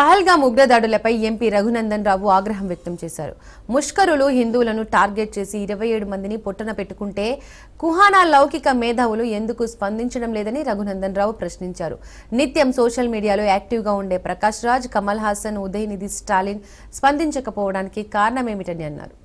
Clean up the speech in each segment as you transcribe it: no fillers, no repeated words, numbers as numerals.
Pahalgam ఉగ్రదాడులపై MP Raghunandan Rao ఆగ్రహం వ్యక్తం చేశారు. ముష్కరులు హిందువులను టార్గెట్ చేసి 27 మందిని పొట్టన పెట్టుకుంటే కుహానా లౌకిక మేధావులు ఎందుకు స్పందించడం లేదని రఘునందన్ రావు ప్రశ్నించారు. నిత్యం సోషల్ మీడియాలో యాక్టివ్గా ఉండే ప్రకాష్ రాజ్, కమల్ హాసన్, ఉదయనిధి స్టాలిన్ స్పందించకపోవడానికి కారణమేమిటని అన్నారు.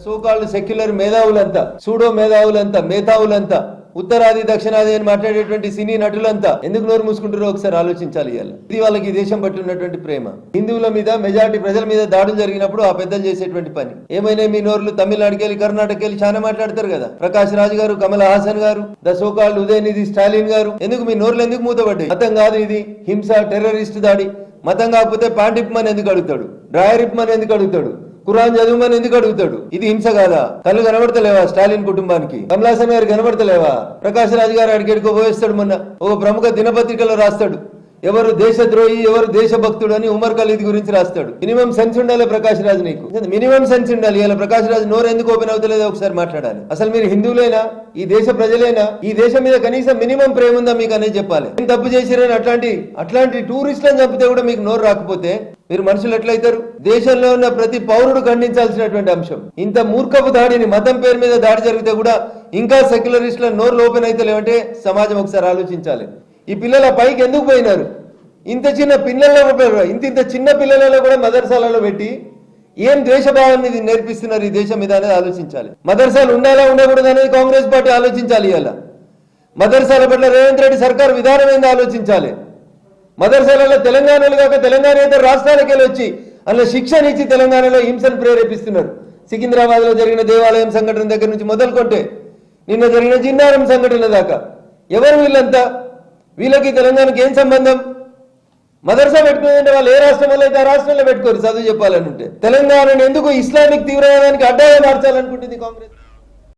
సోకాల్డ్ సెక్యులర్ మేధావులంతా, సూడో మేధావులంతా ఉత్తరాది దక్షిణాది అని మాట్లాడేటువంటి సినీ నటులంతా ఎందుకు నోరు మూసుకుంటారో ఒకసారి ఆలోచించాలి. ఇది వాళ్ళకి ఈ దేశం పట్టి ఉన్నటువంటి ప్రేమ. హిందువుల మీద, మెజారిటీ ప్రజల మీద దాడులు జరిగినప్పుడు ఆ పెద్దలు చేసేటువంటి పని. ఏమైనా మీ నోర్లు తమిళనాడుకి వెళ్ళి, కర్ణాటకకి వెళ్ళి చాలా మాట్లాడతారు కదా. ప్రకాష్ రాజ్ గారు, కమల్ హాసన్ గారు, ద సోకాల్డ్ ఉదయనిధి స్టాలిన్ గారు, ఎందుకు మీ నోర్లు ఎందుకు మూతపడ్డాయి? మతం కాదు ఇది, హింస, టెర్రరిస్ట్ దాడి. మతం కాకపోతే ప్యాంట్ ఇప్పమని ఎందుకు అడుగుతాడు? డ్రాయర్ ఇప్పమని ఎందుకు అడుగుతాడు? ఖురాన్ చదువుమని ఎందుకు అడుగుతాడు? ఇది హింస కాదా? కళ్ళు కనబడతలేవా స్టాలిన్ కుటుంబానికి? కమల్ హాసన్ గారు కనబడతలేవా? ప్రకాష్ రాజ్ గారు అడిగేడుకో పోయేస్తాడు. మొన్న ఒక ప్రముఖ దినపత్రికలో రాస్తాడు, ఎవరు దేశద్రోహి, ఎవరు దేశభక్తుడు అని ఉమర్ ఖలీద్ గురించి రాస్తాడు. మినిమం సెన్స్ ఉండాలి ప్రకాష్ రాజ్, నీకు మినిమం సెన్స్ ఉండాలి. ఇలా ప్రకాష్ రాజ్ నోరు ఎందుకు ఓపెన్ అవుతలేదో ఒకసారి మాట్లాడాలి. అసలు మీరు హిందువులైనా, ఈ దేశ ప్రజలైనా, ఈ దేశం మీద కనీసం మినిమం ప్రేమ ఉందా మీకు అనేది చెప్పాలి. ఏం తప్పు చేసిరని అట్లాంటి టూరిస్టులను చంపితే కూడా మీకు నోరు రాకపోతే మీరు మనుషులు ఎట్లయితారు? దేశంలో ఉన్న ప్రతి పౌరుడు ఖండించాల్సినటువంటి అంశం. ఇంత మూర్ఖపు దాడిని, మతం పేరు మీద దాడి జరిగితే కూడా ఇంకా సెక్యులరిస్టుల నోర్లు ఓపెన్ అయితే లేవంటే సమాజం ఒకసారి ఆలోచించాలి. ఈ పిల్లల పైకి ఎందుకు పోయినారు? ఇంత చిన్న చిన్న పిల్లలలో కూడా మదర్సాలలో పెట్టి ఏం ద్వేషభావాన్ని నేర్పిస్తున్నారు ఈ దేశం మీద అనేది ఆలోచించాలి. మదర్సాలు ఉండాలా ఉండకూడదు అనేది కాంగ్రెస్ పార్టీ ఆలోచించాలి. ఇలా మదర్సాల పట్ల రేవంత్ రెడ్డి సర్కార్ విధానం ఏందో ఆలోచించాలి. మదర్సాలలో తెలంగాణలో కాక తెలంగాణ ఇతర రాష్ట్రాలకు వెళ్ళి వచ్చి అందులో శిక్షణ ఇచ్చి తెలంగాణలో హింసను ప్రేరేపిస్తున్నారు. సికింద్రాబాద్ లో జరిగిన దేవాలయం సంఘటన దగ్గర నుంచి మొదలుకొంటే నిన్న జరిగిన జిన్నారం సంఘటన దాకా ఎవరు వీళ్ళంతా? వీళ్ళకి తెలంగాణకి ఏం సంబంధం? మదర్సా పెట్టుకుంటే వాళ్ళు ఏ రాష్ట్రంలో అయితే ఆ రాష్ట్రంలో పెట్టుకోరు చదువు చెప్పాలని ఉంటే. తెలంగాణను ఎందుకు ఇస్లామిక్ తీవ్రవాదానికి అడ్డాగా మార్చాలనుకుంటుంది కాంగ్రెస్?